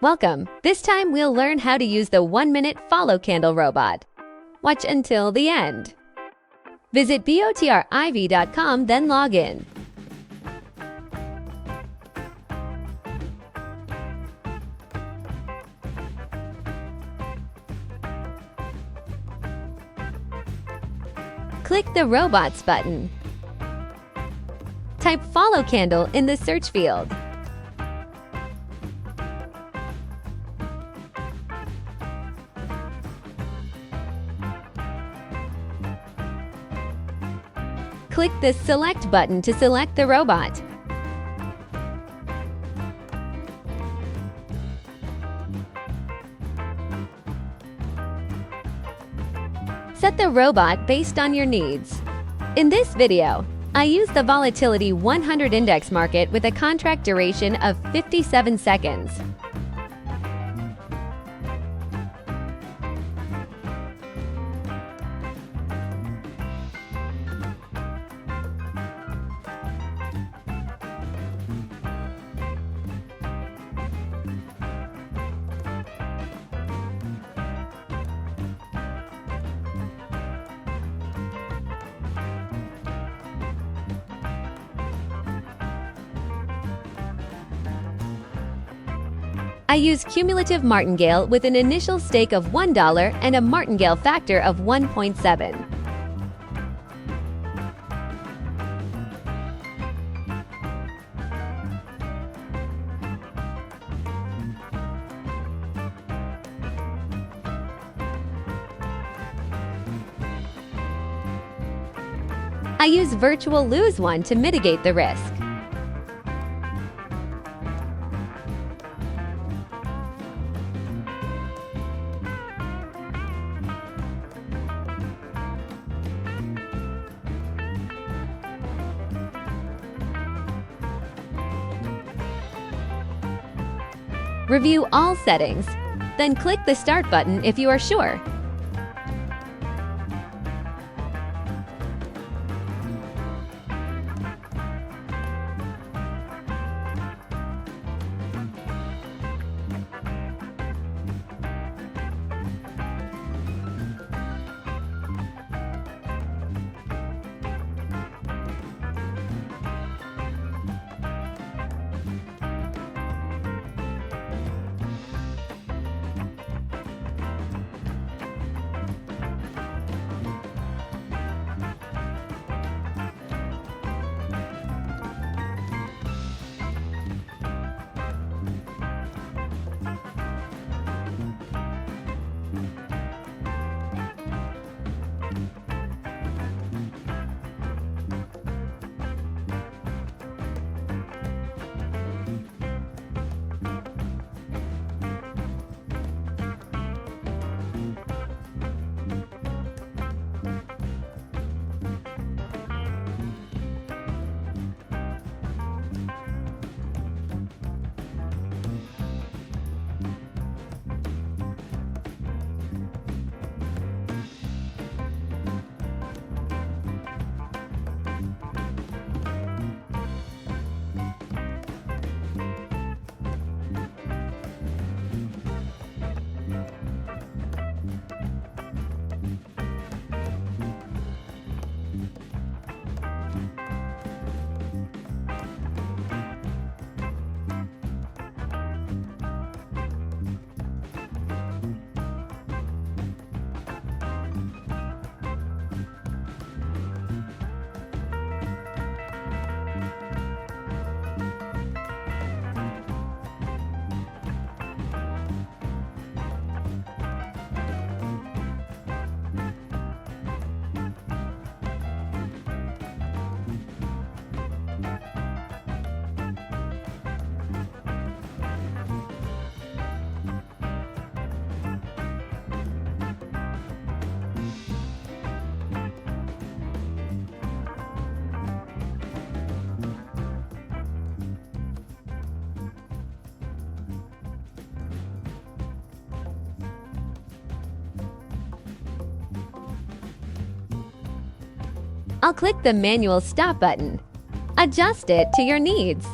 Welcome! This time we'll learn how to use the 1-minute follow candle robot. Watch until the end. Visit botriv.com, then log in. Click the Robots button. Type Follow Candle in the search field. Click the Select button to select the robot. Set the robot based on your needs. In this video, I use the Volatility 100 Index market with a contract duration of 57 seconds. I use cumulative Martingale with an initial stake of $1 and a Martingale factor of 1.7. I use virtual lose one to mitigate the risk. Review all settings, then click the Start button if you are sure. I'll click the Manual Stop button. Adjust it to your needs.